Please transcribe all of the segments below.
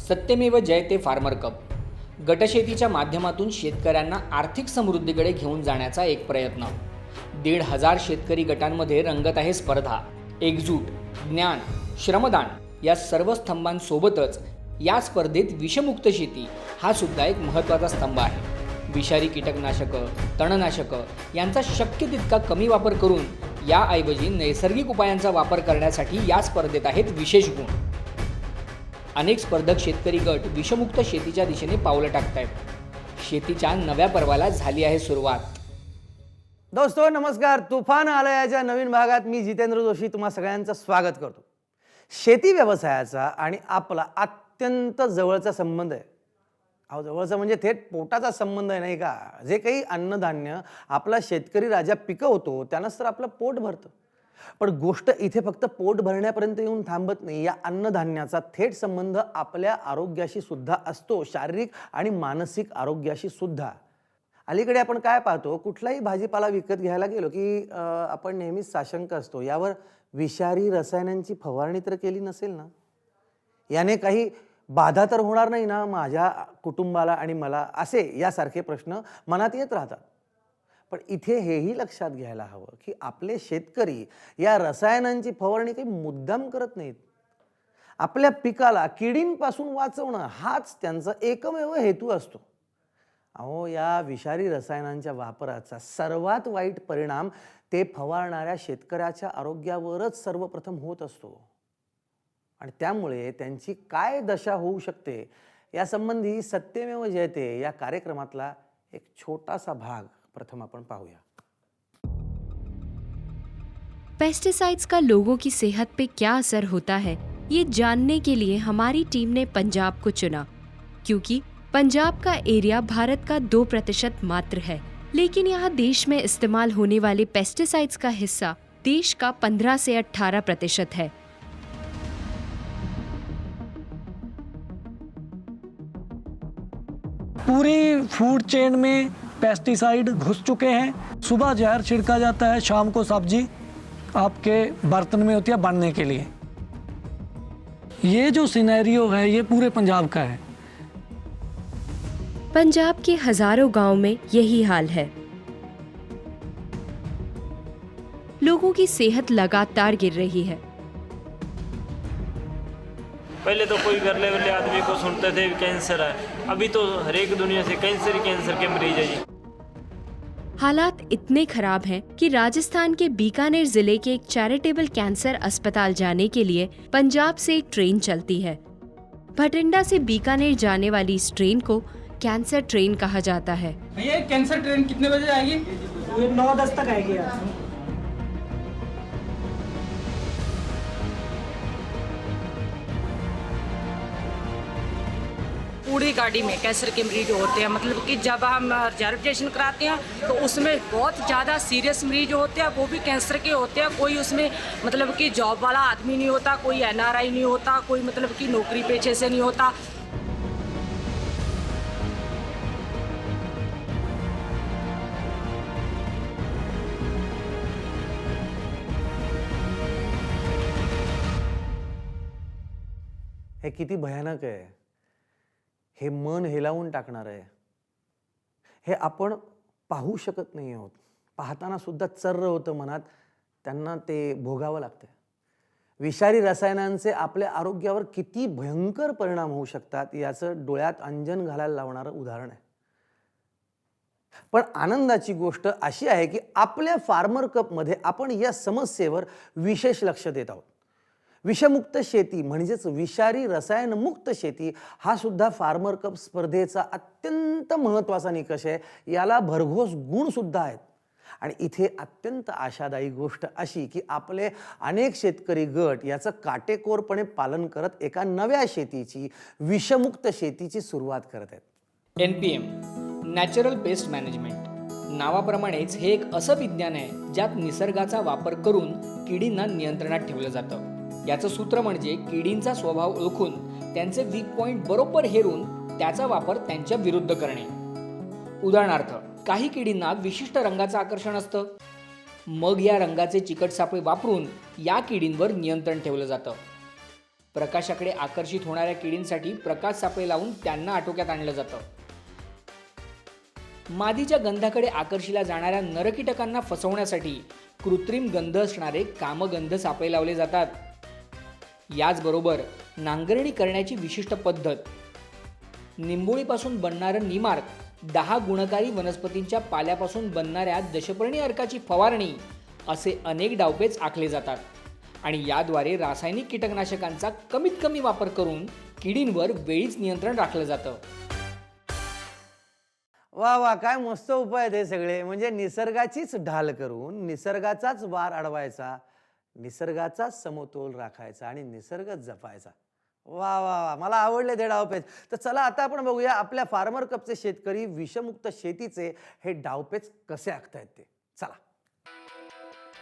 सत्यमेव जयते farmer cup गटशेतीच्या माध्यमातून शेतकऱ्यांना आर्थिक समृद्धीकडे घेऊन जाण्याचा एक प्रयत्न। 1,500 शेतकरी गटांमध्ये रंगत आहे स्पर्धा। एकजूट, ज्ञान, श्रमदान या सर्व स्तंभांसोबतच या स्पर्धेत विषमुक्त शेती हा सुद्धा एक महत्त्वाचा स्तंभ आहे। विषारी कीटकनाशकं, तणनाशकं यांचा शक्य तितका कमी वापर करून याऐवजी नैसर्गिक उपायांचा वापर करण्यासाठी या स्पर्धेत आहेत विशेष गुण। अनेक स्पर्धक शेतकरी गट विषमुक्त शेतीच्या दिशेने पावलं टाकतायत। शेतीच्या नव्या पर्वाला झाली आहे सुरुवात। दोस्तों नमस्कार, तुफान आलयाच्या नवीन भागात मी जितेंद्र जोशी तुम्हा सगळ्यांचं स्वागत करतो। शेती व्यवसायाचा आणि आपला अत्यंत जवळचा संबंध आहे। अहो, जवळचा म्हणजे थेट पोटाचा संबंध आहे, नाही का? जे काही अन्नधान्य आपला शेतकरी राजा पिकवतो त्यानंच तर आपलं पोट भरतं। पण गोष्ट इथे फक्त पोट भरण्यापर्यंत येऊन थांबत नाही। या अन्नधान्याचा थेट संबंध आपल्या आरोग्याशी सुद्धा असतो, शारीरिक आणि मानसिक आरोग्याशी सुद्धा। अलीकडे आपण काय पाहतो, कुठलाही भाजीपाला विकत घ्यायला गेलो की आपण नेहमीच साशंक असतो, यावर विषारी रसायनांची फवारणी तर केली नसेल ना? याने काही बाधा तर होणार नाही ना माझ्या कुटुंबाला आणि मला? असे यासारखे प्रश्न मनात येत राहतात। पण इथे हेही लक्षात घ्यायला हवं की आपले शेतकरी या रसायनांची फवारणी काही मुद्दाम करत नाहीत। आपल्या पिकाला किडींपासून वाचवणं हाच त्यांचा एकमेव हेतू असतो। अहो, या विषारी रसायनांच्या वापराचा सर्वात वाईट परिणाम ते फवारणाऱ्या शेतकऱ्याच्या आरोग्यावरच सर्वप्रथम होत असतो। आणि त्यामुळे त्यांची काय दशा होऊ शकते यासंबंधी सत्यमेव जयते या कार्यक्रमातला एक छोटासा भाग प्रथम आपण पाहूया। पेस्टिसाइड्स का लोगों की सेहत पे क्या असर होता है, ये जानने के लिए हमारी टीम ने पंजाब को चुना, क्योंकि पंजाब का एरिया भारत का 2% मात्र है, लेकिन यहाँ देश में इस्तेमाल होने वाले पेस्टिसाइड्स का हिस्सा देश का 15 से 18% है। पूरी फूड चेन में पेस्टिसाइड घुस चुके हैं। सुबह जहर छिड़का जाता है, शाम को सब्जी आपके बर्तन में होती है बनने के लिए। ये जो सिनेरियो है ये पूरे पंजाब का है। पंजाब के हजारों गांव में यही हाल है। लोगों की सेहत लगातार गिर रही है। पहले तो कोई गरले वरले आदमी को सुनते थे कैंसर है, अभी तो हर एक दुनिया से कैंसर के मरीज है जी। हालात इतने खराब हैं कि राजस्थान के बीकानेर जिले के एक चैरिटेबल कैंसर अस्पताल जाने के लिए पंजाब से एक ट्रेन चलती है। भटिंडा से बीकानेर जाने वाली इस ट्रेन को कैंसर ट्रेन कहा जाता है। ये कैंसर ट्रेन कितने बजे आएगी? 9-10 तक आएगी। पूरी गाड़ी में कैंसर के मरीज होते हैं। मतलब कि जब हम रिजर्वेशन कराते हैं तो उसमें बहुत ज़्यादा सीरियस मरीज होते हैं, वो भी कैंसर के होते हैं। कोई उसमें मतलब कि जॉब वाला आदमी नहीं होता, कोई NRI नहीं होता, कोई मतलब कि नौकरी पेशे से नहीं होता। हे किती भयानक आहे। हे मन हेलावून टाकणार आहे। हे आपण पाहू शकत नाही आहोत, पाहताना सुद्धा चर्र होतं मनात, त्यांना ते भोगावं लागतं। विषारी रसायनांचे आपल्या आरोग्यावर किती भयंकर परिणाम होऊ शकतात याचं डोळ्यात अंजन घालायला लावणारं उदाहरण आहे। पण आनंदाची गोष्ट अशी आहे की आपल्या फार्मर कप मध्ये आपण या समस्येवर विशेष लक्ष देत आहोत। विषमुक्त शेती म्हणजेच विषारी रसायनमुक्त शेती हा सुद्धा फार्मर कप स्पर्धेचा अत्यंत महत्त्वाचा निकष आहे। याला भरघोस गुण सुद्धा आहेत। आणि इथे अत्यंत आशादायी गोष्ट अशी की आपले अनेक शेतकरी गट याचं काटेकोरपणे पालन करत एका नव्या शेतीची, विषमुक्त शेतीची सुरुवात करत आहेत। NPM नॅचरल पेस्ट मॅनेजमेंट नावाप्रमाणेच हे एक असं विज्ञान आहे ज्यात निसर्गाचा वापर करून किडींना नियंत्रणात ठेवलं जातं। याचं सूत्र म्हणजे किडींचा स्वभाव ओळखून त्यांचे वीक पॉइंट बरोबर हेरून त्याचा वापर त्यांच्या विरुद्ध करणे। उदाहरणार्थ, काही किडींना विशिष्ट रंगाचं आकर्षण असतं, मग या रंगाचे चिकट सापळे वापरून या किडींवर नियंत्रण ठेवलं जातं। प्रकाशाकडे आकर्षित होणाऱ्या किडींसाठी प्रकाश सापळे लावून त्यांना आटोक्यात आणलं जातं. मादीच्या गंधाकडे आकर्षिल्या जाणाऱ्या नरकीटकांना फसवण्यासाठी कृत्रिम गंध असणारे कामगंध सापळे लावले जातात. याचबरोबर नांगरणी करण्याची विशिष्ट पद्धत, निंबोळीपासून बनणारं निमार्क, 10 गुणकारी वनस्पतींच्या पाल्यापासून बनणाऱ्या दशपर्णी अर्काची फवारणी असे अनेक डावपेच आखले जातात आणि याद्वारे रासायनिक कीटकनाशकांचा कमीत कमी वापर करून किडींवर वेळीच नियंत्रण राखलं जातं. वा वा, काय मस्त उपाय आहेत हे सगळे. म्हणजे निसर्गाचीच ढाल करून निसर्गाचाच वार अडवायचा, निसर्गाचाच समतोल राखायचा आणि निसर्ग जपायचा. वा वा वा, मला आवडले ते डावपेच. तर चला आता आपण बघूया आपल्या फार्मर कपचे शेतकरी विषमुक्त शेतीचे हे डावपेच कसे आखतायत ते. चला.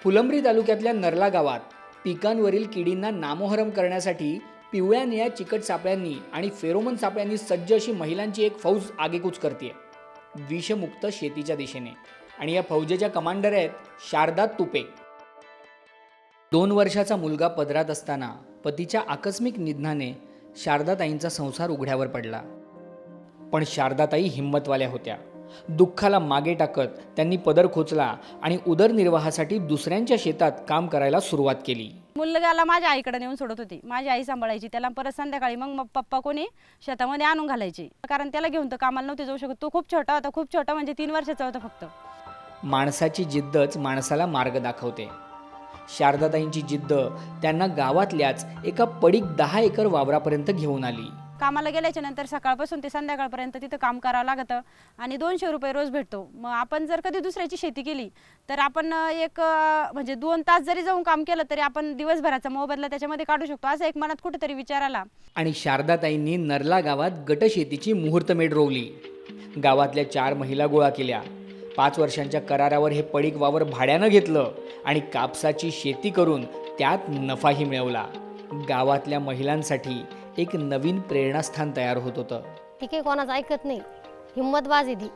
फुलंब्री तालुक्यातल्या नर्ला गावात पिकांवरील किडींना नामोहरम करण्यासाठी पिवळ्या निळ्या चिकट सापळ्यांनी आणि फेरोमन सापळ्यांनी सज्ज अशी महिलांची एक फौज आगेकूच करते विषमुक्त शेतीच्या दिशेने. आणि या फौजेच्या कमांडर आहेत शारदा तुपे. 2 वर्षाचा मुलगा पदरात असताना पतीच्या आकस्मिक निधनाने शारदाताईंचा संसार उघड्यावर पडला. पण शारदाताई हिंमतवाल्या होत्या. दुःखाला मागे टाकत त्यांनी पदर खोचला आणि उदरनिर्वाहासाठी दुसऱ्यांच्या शेतात काम करायला सुरुवात केली. मुलगाला माझ्या आईकडे नेऊन सोडत होती, माझी आई सांभाळायची त्याला. परत संध्याकाळी मग पप्पा कोणी शेतामध्ये आणून घालायचे, कारण त्याला घेऊन तर कामाला नव्हते जाऊ शकत. तो खूप छोटा होता, खूप छोटा म्हणजे 3 वर्षाचा होता फक्त. माणसाची जिद्दच माणसाला मार्ग दाखवते. शारदाताईंची जिद्द त्यांना गावातल्याच एका पडीक 10 एकर वावरापर्यंत घेऊन आली. कामाला गेल्याच्या नंतर सकाळपासून ते संध्याकाळपर्यंत तिथं काम करावं लागतं आणि 200 रुपये रोज भेटतो. मग आपण जर कधी दुसऱ्याची शेती केली तर आपण एक म्हणजे 2 तास जरी जाऊन काम केलं तरी आपण दिवसभराचा मोबदला त्याच्यामध्ये काढू शकतो, असं एक मनात कुठेतरी विचार आला. आणि शारदाताईंनी नर्ला गावात गटशेतीची मुहूर्तमेढ रोवली. गावातल्या 4 महिला गोळा केल्या. 5 वर्षांच्या करारावर हे पडीक वावर भाड्यानं घेतलं आणि कापसाची शेती करून त्यात नफाही मिळवला. गावातल्या महिलांसाठी एक नवीन प्रेरणास्थान तयार होत होतं. ती काही कोणाचं ऐकत नाही, हिंमतबाज आहे ती.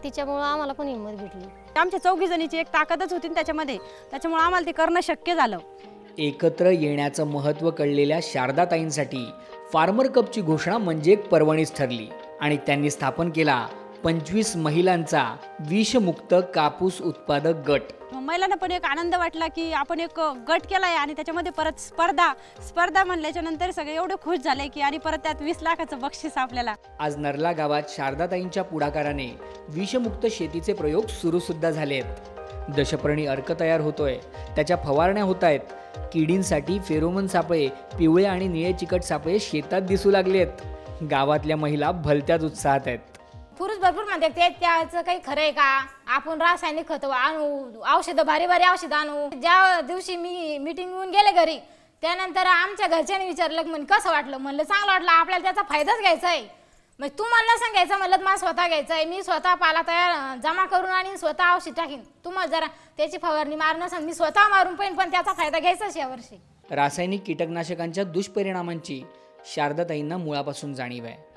तिच्यामुळं आम्हाला पण हिंमत भेटली. आमच्या 4 जणीची एक ताकदच होती त्याच्यामुळे आम्हाला ते करणं शक्य झालं. एकत्र येण्याचं महत्त्व कळलेल्या शारदाताईंसाठी फार्मर कपची घोषणा म्हणजे एक पर्वणीच ठरली आणि त्यांनी स्थापन केला 25 महिलांचा विषमुक्त कापूस उत्पादक गट. महिलांना पण एक आनंद वाटला की आपण एक गट केलाय आणि त्याच्यामध्ये परत स्पर्धा म्हणल्याच्या नंतर सगळे एवढे खुश झाले की आणि परत त्यात 20 लाखाचं बक्षीस आपल्याला. आज नर्ला गावात शारदाताईंच्या पुढाकाराने विषमुक्त शेतीचे प्रयोग सुरू सुद्धा झालेत. दशपर्णी अर्क तयार होतोय, त्याच्या फवारण्या होत आहेत. किडींसाठी फेरोमन सापळे, पिवळे आणि निळे चिकट सापळे शेतात दिसू लागलेत. गावातल्या महिला भलत्याच उत्साहात आहेत. पुरुष भरपूर म्हणतात ते त्याचं काही खरं आहे का, आपण रासायनिक खत आणू, औषधं भारी औषधं आणू. ज्या दिवशी मी मीटिंग येऊन गेले घरी त्यानंतर आमच्या घरच्यांनी विचारलं की कसं वाटलं. म्हणलं चांगलं वाटलं, आपल्याला त्याचा फायदाच घ्यायचा आहे. मग तू मला सांगायचं, म्हणलं मला स्वतः घ्यायचं आहे. मी स्वतः पाला तयार जमा करून आणि स्वतः औषध टाकीन. तुम्हाला जरा त्याची फवारणी मारणं सांग, मी स्वतः मारून पण त्याचा फायदा घ्यायचाच यावर्षी. रासायनिक कीटकनाशकांच्या दुष्परिणामांची शारदाताईंना मुळापासून जाणीव आहे.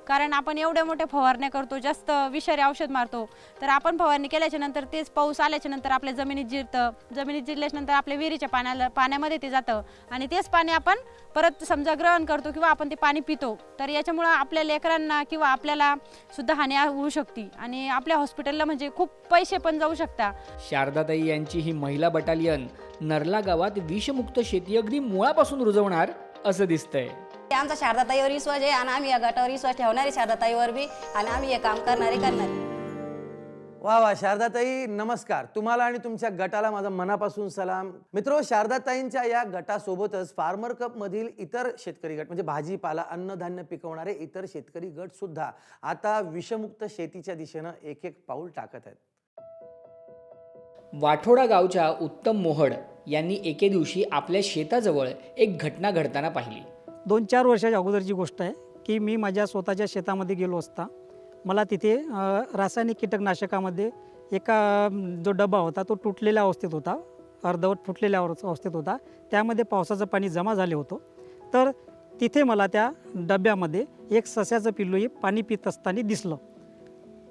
कारण आपण एवढ्या मोठ्या फवारण्या करतो, जास्त विषारी औषध मारतो, तर आपण फवारणी केल्याच्या नंतर तेच पाऊस आल्याच्या नंतर आपल्या जमिनीत जिरतं. जमिनीत जिरल्याच्या नंतर आपल्या विहिरीच्या पाण्यामध्ये ते जातं आणि तेच पाणी आपण परत समजा ग्रहण करतो किंवा आपण ते पाणी पितो. तर याच्यामुळं आपल्या लेकरांना किंवा आपल्याला सुद्धा हानी होऊ शकते आणि आपल्या हॉस्पिटलला म्हणजे खूप पैसे पण जाऊ शकतात. शारदाताई यांची ही महिला बटालियन नर्ला गावात विषमुक्त शेती अगदी मुळापासून रुजवणार असं दिसतंय. आमचा शारदाताईवर विश्वास आहे आणि आम्ही या गटावर विश्वास ठेवणारे शारदाताईवर बी, आणि आम्ही हे काम करणारे. वा वा, शारदाताई नमस्कार. तुम्हाला आणि तुमच्या गटाला माझा मनापासून सलाम. मित्रो, शारदाताईंच्या या गटासोबतच फार्मर कप मधील इतर शेतकरी गट म्हणजे भाजीपाला अन्नधान्य पिकवणारे इतर शेतकरी गट सुद्धा आता विषमुक्त शेतीच्या दिशेनं एक पाऊल टाकत आहेत. वाठोडा गावच्या उत्तम मोहड यांनी एके दिवशी आपल्या शेताजवळ एक घटना घडताना पाहिली. 2-4 वर्षाच्या अगोदरची गोष्ट आहे की मी माझ्या स्वतःच्या शेतामध्ये गेलो असता मला तिथे रासायनिक कीटकनाशकामध्ये एका जो डबा होता तो तुटलेल्या अवस्थेत होता, अर्धवट फुटलेल्या अवस्थेत होता. त्यामध्ये पावसाचं पाणी जमा झाले होतं. तर तिथे मला त्या डब्यामध्ये एक सस्याचं पिल्लू हे पाणी पित असताना दिसलं.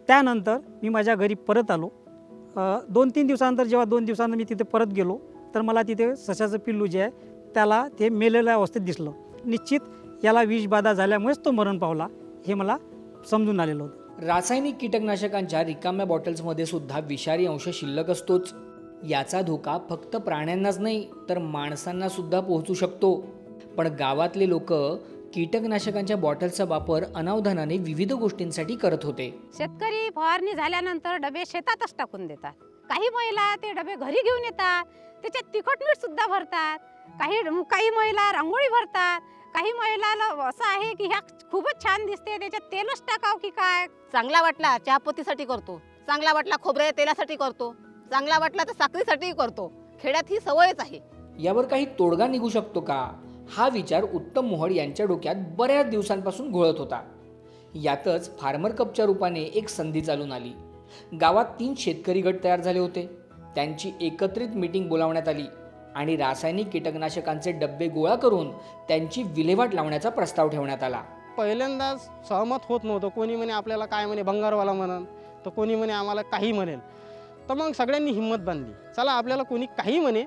त्यानंतर मी माझ्या घरी परत आलो. 2-3 दिवसानंतर जेव्हा 2 दिवसानंतर मी तिथे परत गेलो तर मला तिथे सस्याचं पिल्लू जे आहे त्याला ते मेलेल्या अवस्थेत दिसलं. निश्चित याला विषबाधा झाल्यामुळेच तो मरण पावला हे मला समजून आलेलं होतं. रासायनिक कीटकनाशकांच्या रिकाम्या बॉटल्समध्ये सुद्धा विषारी अंश शिल्लक असतोच. याचा धोका फक्त प्राण्यांनाच नाही तर माणसांना सुद्धा पोहोचू शकतो. पण गावातले लोक कीटकनाशकांच्या बॉटल्सचा वापर अनावधानाने विविध गोष्टींसाठी करत होते. शेतकरी फवारणी झाल्यानंतर डबे शेतातच टाकून देतात. काही महिला ते डबे घरी घेऊन येतात, त्याच्यात तिखट मीठ सुद्धा भरतात. काही महिला रांगोळी भरतात. काही महिलाला असं आहे की ह्या खूपच छान दिसते, त्याच्यात तेलच टाकाव की काय. चांगला वाटला चहापत्तीसाठी करतो, चांगला वाटला खोबऱ्या तेलासाठी करतो, चांगला वाटला तर साखरेसाठी करतो. खेड्यात ही सवयच आहे. यावर काही तोडगा निघू शकतो का, हा विचार उत्तम मोहड यांच्या डोक्यात बऱ्याच दिवसांपासून घोळत होता. यातच फार्मर कपच्या रूपाने एक संधी चालून आली. गावात 3 शेतकरी गट तयार झाले होते. त्यांची एकत्रित मीटिंग बोलावण्यात आली आणि रासायनिक कीटकनाशकांचे डब्बे गोळा करून त्यांची विल्हेवाट लावण्याचा प्रस्ताव ठेवण्यात आला. पहिल्यांदाच सहमत होत नव्हतं. कोणी म्हणे आपल्याला काय म्हणे भंगारवाला म्हणन, तर कोणी म्हणे आम्हाला काही म्हणेल. तर मग सगळ्यांनी हिंमत बांधली, चला आपल्याला कोणी काही म्हणे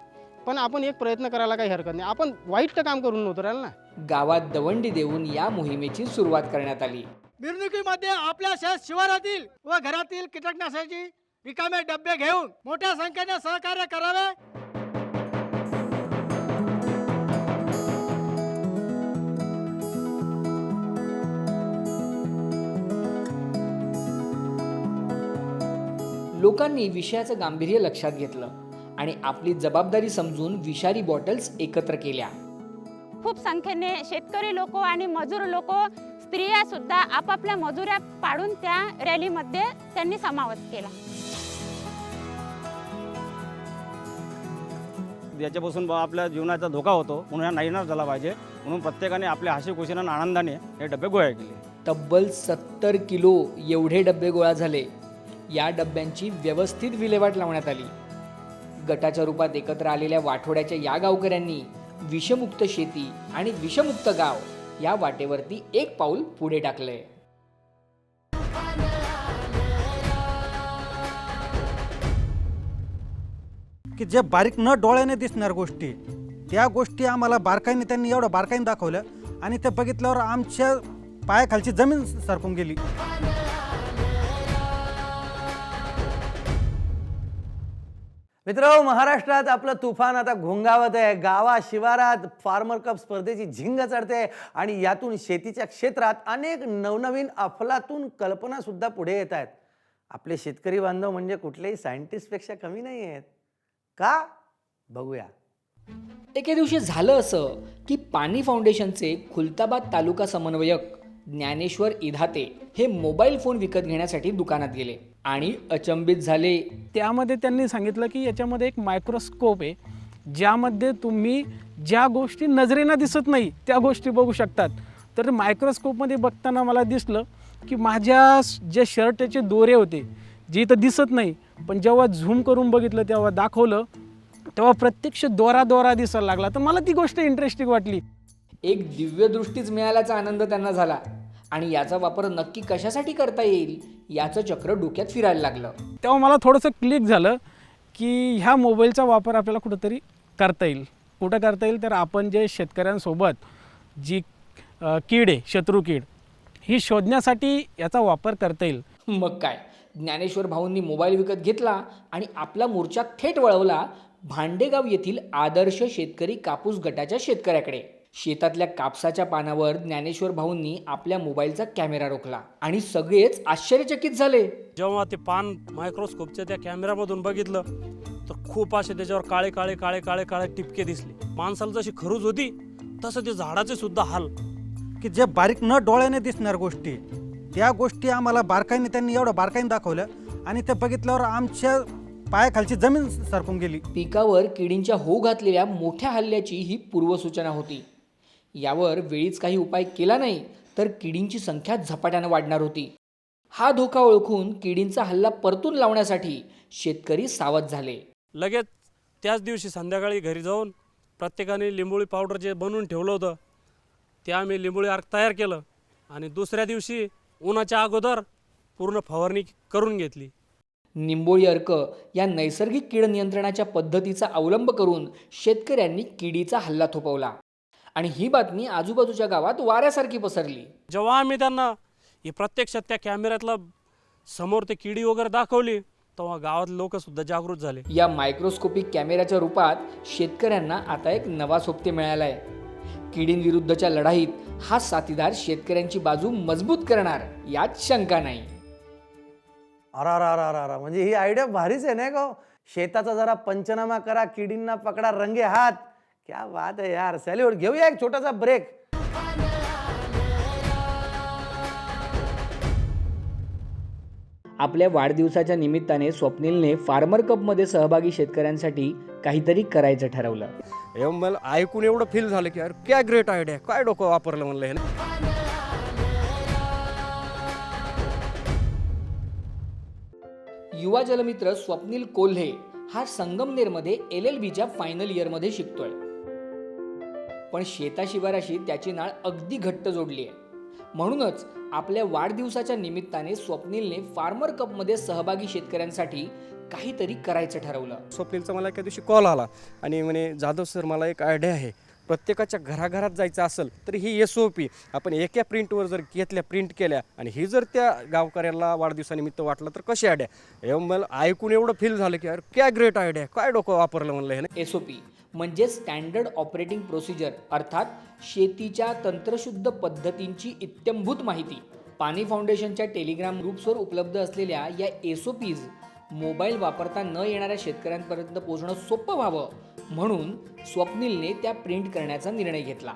पण आपण एक प्रयत्न करायला काही हरकत नाही, आपण वाईट काम करून नव्हतं राहिलं ना. गावात दवंडी देऊन या मोहिमेची सुरुवात करण्यात आली. मिरवणुकीमध्ये आपल्या शेत शिवारातील व घरातील कीटकनाशकाची रिकामे डबे घेऊन मोठ्या संख्येने सहकार्य करावे. लोकांनी विषयाचं गांभीर्य लक्षात घेतलं आणि आपली जबाबदारी समजून विषारी बॉटल्स एकत्र केल्या. खूप संख्येने शेतकरी लोक आणि मजूर लोक, स्त्रिया सुद्धा आपापल्या मजुऱ्या पाडून त्या रॅलीमध्ये त्यांनी समावेश केला. याच्यापासून आपल्या जीवनाचा धोका होतो म्हणून हा नाहीनाश झाला पाहिजे, म्हणून प्रत्येकाने आपल्या हसी खुशीने आणि आनंदाने हे डबे गोळा केले. तब्बल 70 किलो एवढे डबे गोळा झाले. या डब्यांची व्यवस्थित विल्हेवाट लावण्यात आली. गटाच्या रूपात एकत्र आलेल्या वाठोड्याच्या या गावकऱ्यांनी विषमुक्त शेती आणि विषमुक्त गाव या वाटेवरती एक पाऊल पुढे टाकलंय. की जे बारीक न डोळ्याने दिसणार गोष्टी, त्या गोष्टी आम्हाला बारकाईने त्यांनी एवढं बारकाईने दाखवलं आणि ते बघितल्यावर आमच्या पायाखालची जमीन सरकून गेली. मित्रांनो, महाराष्ट्रात आपलं तुफान आता घोंगावत आहे. गावा शिवारात फार्मर कप स्पर्धेची झिंग चढते आणि यातून शेतीच्या क्षेत्रात अनेक नवनवीन अफलातून कल्पना सुद्धा पुढे येत आहेत. आपले शेतकरी बांधव म्हणजे कुठलेही सायंटिस्टपेक्षा कमी नाही आहेत का, बघूया. एके दिवशी झालं असं की पाणी फाउंडेशनचे खुलताबाद तालुका समन्वयक ज्ञानेश्वर इधाते हे मोबाईल फोन विकत घेण्यासाठी दुकानात गेले आणि अचंबित झाले. त्यामध्ये त्यांनी सांगितलं की याच्यामध्ये एक मायक्रोस्कोप आहे, ज्यामध्ये तुम्ही ज्या गोष्टी नजरेनं दिसत नाही त्या गोष्टी बघू शकतात. तर मायक्रोस्कोपमध्ये बघताना मला दिसलं की माझ्या जे शर्टचे दोरे होते जे इथं दिसत नाही, पण जेव्हा झूम करून बघितलं तेव्हा दाखवलं, तेव्हा प्रत्यक्ष दोरा दिसायला लागला. तर मला ती गोष्ट इंटरेस्टिंग वाटली. एक दिव्य दृष्टीच मिळाल्याचा आनंद त्यांना झाला आणि याचा वापर नक्की कशासाठी करता येईल याचं चक्र डोक्यात फिरायला लागलं. तेव्हा मला थोडंसं क्लिक झालं की ह्या मोबाईलचा वापर आपल्याला कुठंतरी करता येईल. कुठं करता येईल तर आपण जे शेतकऱ्यांसोबत जी कीड आहे, शत्रू कीड, ही शोधण्यासाठी याचा वापर करता येईल. मग काय, ज्ञानेश्वर भाऊंनी मोबाईल विकत घेतला आणि आपला मोर्चा थेट वळवला भांडेगाव येथील आदर्श शेतकरी कापूस गटाच्या शेतकऱ्याकडे. शेतातल्या कापसाच्या पानावर ज्ञानेश्वर भाऊंनी आपल्या मोबाईलचा कॅमेरा रोखला आणि सगळेच आश्चर्यचकित झाले. जेव्हा ते पान मायक्रोस्कोपच्या त्या कॅमेरामधून बघितलं तर खूप असे त्याच्यावर काळे काळे काळे काळे काळे टिपके दिसले. माणसाला जशी खरूज होती तसं ते झाडाचे सुद्धा हाल. की जे बारीक न डोळ्याने दिसणार गोष्टी, त्या गोष्टी आम्हाला बारकाईने त्यांनी एवढं बारकाईने दाखवलं आणि ते बघितल्यावर आमच्या पायाखालची जमीन सरकून गेली. पिकावर किडींच्या होऊ घातलेल्या मोठ्या हल्ल्याची ही पूर्वसूचना होती. यावर वेळीच काही उपाय केला नाही तर किडींची संख्या झपाट्यानं वाढणार होती. हा धोका ओळखून किडींचा हल्ला परतून लावण्यासाठी शेतकरी सावध झाले. लगेच त्याच दिवशी संध्याकाळी घरी जाऊन प्रत्येकाने लिंबोळी पावडर जे बनवून ठेवलं होतं ते आम्ही लिंबोळी अर्क तयार केलं आणि दुसऱ्या दिवशी उन्हाच्या अगोदर पूर्ण फवारणी करून घेतली. निंबोळी अर्क या नैसर्गिक कीड नियंत्रणाच्या पद्धतीचा अवलंब करून शेतकऱ्यांनी किडीचा हल्ला थोपवला आणि ही बातमी आजूबाजूच्या गावात वाऱ्यासारखी पसरली. जेव्हा आम्ही त्यांना हे प्रत्यक्षात त्या कॅमेऱ्यातला समोर ते किडी वगैरे दाखवली तेव्हा गावात लोकसुद्धा जागृत झाले. या मायक्रोस्कोपिक कॅमेऱ्याच्या रूपात शेतकऱ्यांना आता एक नवा सोबती मिळाला आहे. किडींविरुद्धच्या लढाईत हा साथीदार शेतकऱ्यांची बाजू मजबूत करणार यात शंका नाही. अरा म्हणजे ही आयडिया भारीच आहे नाही का हो? शेताचा जरा पंचनामा करा, किडींना पकडा रंगे हात. क्या बात आहे यार. सॅल्यूट. घेऊया एक छोटासा ब्रेक. आपल्या वाढदिवसाच्या निमित्ताने स्वप्नीलने फार्मर कपमध्ये सहभागी शेतकऱ्यांसाठी काहीतरी करायचं ठरवलं. मला ऐकून एवढं फील झालं की यार क्या ग्रेट आयडिया, काय डोकं वापरलं म्हणलं हे. युवा जलमित्र स्वप्नील कोल्हे हा संगमनेरमध्ये LLBच्या फायनल इयरमध्ये शिकतोय. पण शेताशिवाराशी त्याची नाळ अगदी घट्ट जोडली आहे. म्हणूनच आपल्या वाढदिवसाच्या निमित्ताने स्वप्नीलने फार्मर कपमध्ये सहभागी शेतकऱ्यांसाठी काहीतरी करायचं ठरवलं. स्वप्नीलचा मला एका दिवशी कॉल आला आणि म्हणे जाधव सर मला एक आयडिया आहे, प्रत्येकाच्या घराघरात जायचं असेल तर ही SOP आपण एका प्रिंटवर जर घेतल्या, प्रिंट केल्या आणि ही जर त्या गावकऱ्याला वाढदिवसानिमित्त वाटलं तर कशी आयडिया. मला ऐकून एवढं फील झालं की यार क्या ग्रेट आयडिया, काय डोकं वापरलं म्हणलं हे. SOP म्हणजे स्टँडर्ड ऑपरेटिंग प्रोसिजर, अर्थात शेतीच्या तंत्रशुद्ध पद्धतींची इत्थंभूत माहिती. पाणी फाउंडेशनच्या टेलिग्राम ग्रुप्सवर उपलब्ध असलेल्या या SOPs मोबाईल वापरता न येणाऱ्या शेतकऱ्यांपर्यंत पोहोचणं सोपं व्हावं म्हणून स्वप्नीलने त्या प्रिंट करण्याचा निर्णय घेतला.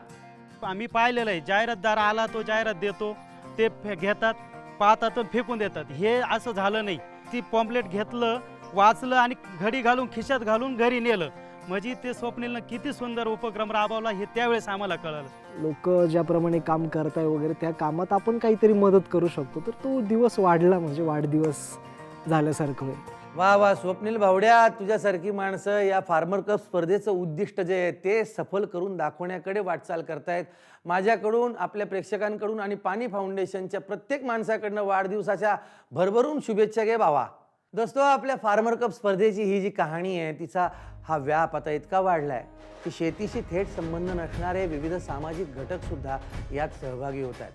आम्ही पाहिलेलं आहे, जाहिरातदार आला तो जाहिरात देतो, ते घेतात, पाहतात आणि फेकून देतात. हे असं झालं नाही. ती पॉम्पलेट घेतलं, वाचलं आणि घडी घालून खिशात घालून घरी नेलं. म्हणजे ते स्वप्नीलनं किती सुंदर उपक्रम राबवला हे त्यावेळेस आम्हाला कळलं. लोक ज्याप्रमाणे काम करताय वगैरे त्या कामात आपण काहीतरी मदत करू शकतो, तर तो दिवस वाढला म्हणजे वाढदिवस झाल्यासारखं होईल. वा वा स्वप्नील भावड्या, तुझ्यासारखी माणसं या फार्मर कप स्पर्धेचं उद्दिष्ट जे आहे ते सफल करून दाखवण्याकडे वाटचाल करतायत. माझ्याकडून, आपल्या प्रेक्षकांकडून आणि पाणी फाउंडेशनच्या प्रत्येक माणसाकडनं वाढदिवसाच्या भरभरून शुभेच्छा घे भावा. दोस्तो, आपल्या फार्मर कप स्पर्धेची ही जी कहाणी आहे तिचा हा व्याप आता इतका वाढला आहे की शेतीशी थेट संबंध नसणारे विविध सामाजिक घटकसुद्धा यात सहभागी होत आहेत.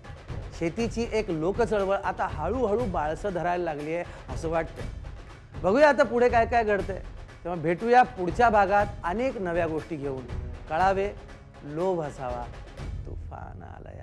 शेतीची एक लोकचळवळ आता हळूहळू बाळसं धरायला लागली आहे असं वाटतं. बघूया आता पुढे काय काय घडतंय. तेव्हा भेटूया पुढच्या भागात अनेक नव्या गोष्टी घेऊन. कळावे लोभ असावा तुफान आलाय.